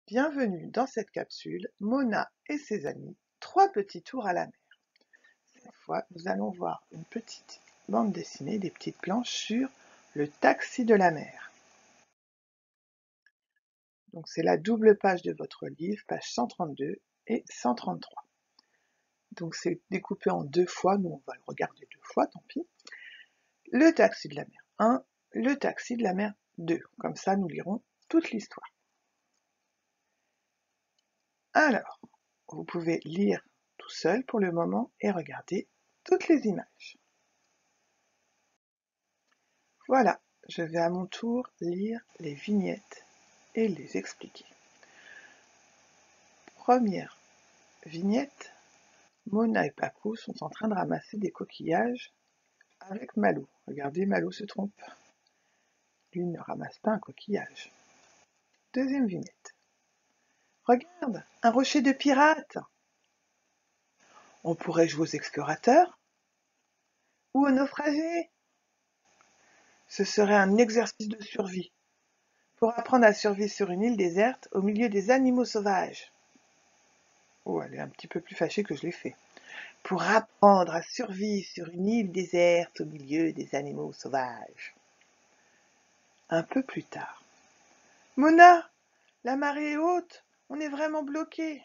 Bienvenue dans cette capsule, Mona et ses amis, 3 petits tours à la mer. Cette fois, nous allons voir une petite bande dessinée, des petites planches sur le taxi de la mer. Donc c'est la double page de votre livre, page 132 et 133. Donc c'est découpé en 2 fois, nous on va le regarder 2 fois, tant pis. Le taxi de la mer 1, le taxi de la mer 2. Comme ça, nous lirons toute l'histoire. Alors, vous pouvez lire tout seul pour le moment et regarder toutes les images. Voilà, je vais à mon tour lire les vignettes et les expliquer. Première vignette, Mona et Paco sont en train de ramasser des coquillages avec Malo. Regardez, Malo se trompe. Lui ne ramasse pas un coquillage. Deuxième vignette. Regarde, un rocher de pirate. On pourrait jouer aux explorateurs ou aux naufragés. Ce serait un exercice de survie pour apprendre à survivre sur une île déserte au milieu des animaux sauvages. Oh, elle est un petit peu plus fâchée que je l'ai fait. Pour apprendre à survivre sur une île déserte au milieu des animaux sauvages. Un peu plus tard. Mona, la marée est haute, on est vraiment bloqué.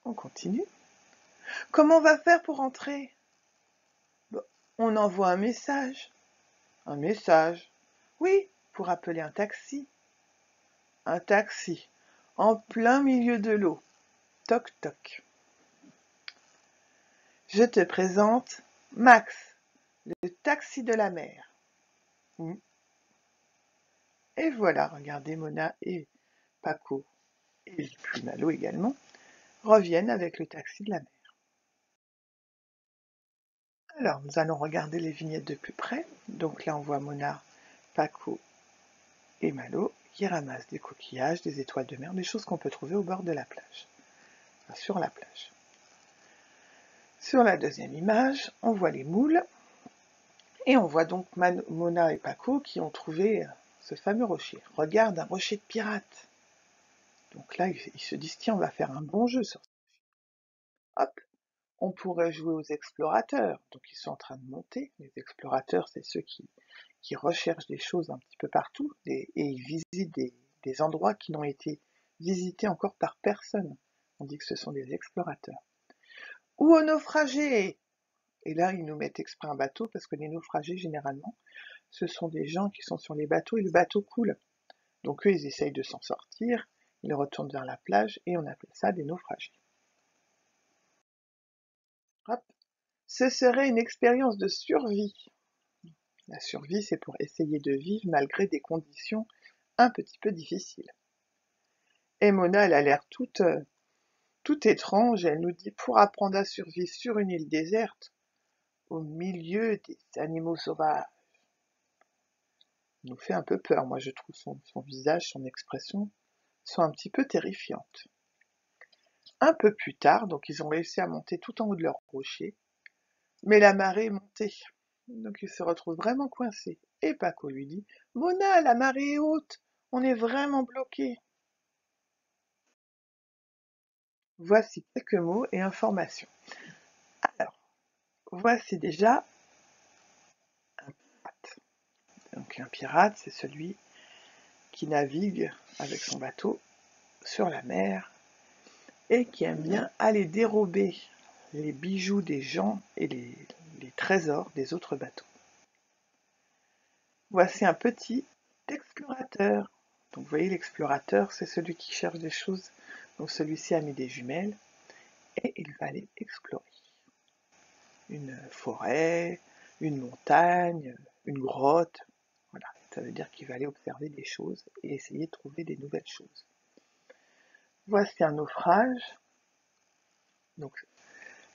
On continue. Comment on va faire pour rentrer? Bon, on envoie un message. Un message? Oui, pour appeler un taxi. Un taxi, en plein milieu de l'eau. Toc toc. Je te présente Max, le taxi de la mer. Et voilà, regardez, Mona et Paco, et puis Malo également, reviennent avec le taxi de la mer. Alors, nous allons regarder les vignettes de plus près. Donc là, on voit Mona, Paco et Malo qui ramassent des coquillages, des étoiles de mer, des choses qu'on peut trouver au bord de la plage, enfin, sur la plage. Sur la deuxième image, on voit les moules, et on voit donc Mona et Paco qui ont trouvé ce fameux rocher. Regarde, un rocher de pirate. Donc là, ils se disent, tiens, on va faire un bon jeu sur ça. Hop, on pourrait jouer aux explorateurs. Donc ils sont en train de monter. Les explorateurs, c'est ceux qui recherchent des choses un petit peu partout et ils visitent des endroits qui n'ont été visités encore par personne. On dit que ce sont des explorateurs. Ou aux naufragés. Et là, ils nous mettent exprès un bateau parce que les naufragés, généralement, ce sont des gens qui sont sur les bateaux et le bateau coule. Donc eux, ils essayent de s'en sortir, ils retournent vers la plage et on appelle ça des naufragés. Hop. Ce serait une expérience de survie. La survie, c'est pour essayer de vivre malgré des conditions un petit peu difficiles. Et Mona, elle a l'air toute étrange, elle nous dit pour apprendre à survivre sur une île déserte, au milieu des animaux sauvages. Elle nous fait un peu peur, moi je trouve son visage, son expression sont un petit peu terrifiantes. Un peu plus tard, donc ils ont réussi à monter tout en haut de leur rocher, mais la marée est montée, donc ils se retrouvent vraiment coincés. Et Paco lui dit, Mona, la marée est haute, on est vraiment bloqués. Voici quelques mots et informations. Alors, voici déjà un pirate. Donc un pirate, c'est celui qui navigue avec son bateau sur la mer et qui aime bien aller dérober les bijoux des gens et les trésors des autres bateaux. Voici un petit explorateur. Donc vous voyez, l'explorateur, c'est celui qui cherche des choses. Donc celui-ci a mis des jumelles et il va aller explorer. Une forêt, une montagne, une grotte. Voilà, ça veut dire qu'il va aller observer des choses et essayer de trouver des nouvelles choses. Voici un naufrage. Donc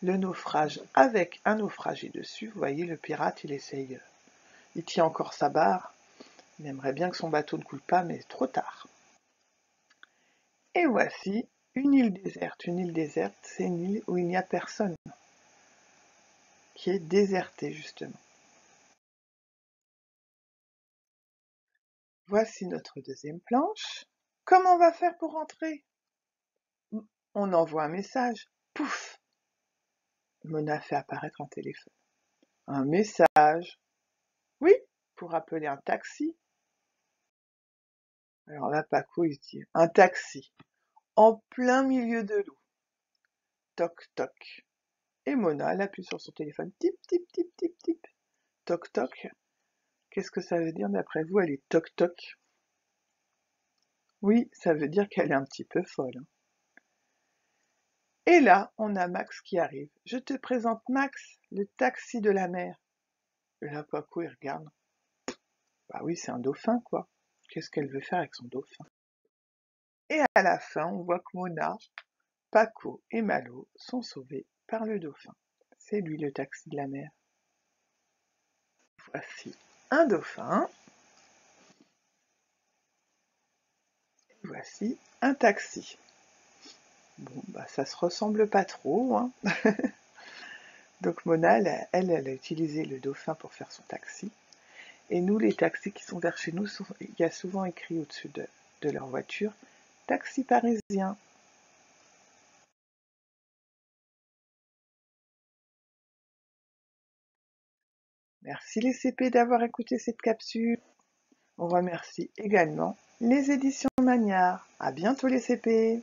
le naufrage avec un naufragé dessus. Vous voyez, le pirate, il tient encore sa barre. Il aimerait bien que son bateau ne coule pas, mais trop tard. Et voici une île déserte. Une île déserte, c'est une île où il n'y a personne, qui est désertée justement. Voici notre deuxième planche. Comment on va faire pour rentrer? On envoie un message. Pouf! Mona fait apparaître un téléphone. Un message. Oui, pour appeler un taxi. Alors là, Paco, il se dit, un taxi, en plein milieu de l'eau. Toc, toc. Et Mona, elle appuie sur son téléphone. Tip, tip, tip, tip, tip. Toc, toc. Qu'est-ce que ça veut dire d'après vous? Elle est toc, toc. Oui, ça veut dire qu'elle est un petit peu folle, hein. Et là, on a Max qui arrive. Je te présente Max, le taxi de la mer. Et là, Paco, il regarde. Bah oui, c'est un dauphin, quoi. Qu'est-ce qu'elle veut faire avec son dauphin? Et à la fin, on voit que Mona, Paco et Malo sont sauvés par le dauphin. C'est lui le taxi de la mer. Voici un dauphin. Voici un taxi. Bon, bah ça se ressemble pas trop, hein. Donc Mona, elle a utilisé le dauphin pour faire son taxi. Et nous, les taxis qui sont vers chez nous, il y a souvent écrit au-dessus de leur voiture taxi parisien. Merci les CP d'avoir écouté cette capsule. On remercie également les éditions Magnard. À bientôt les CP.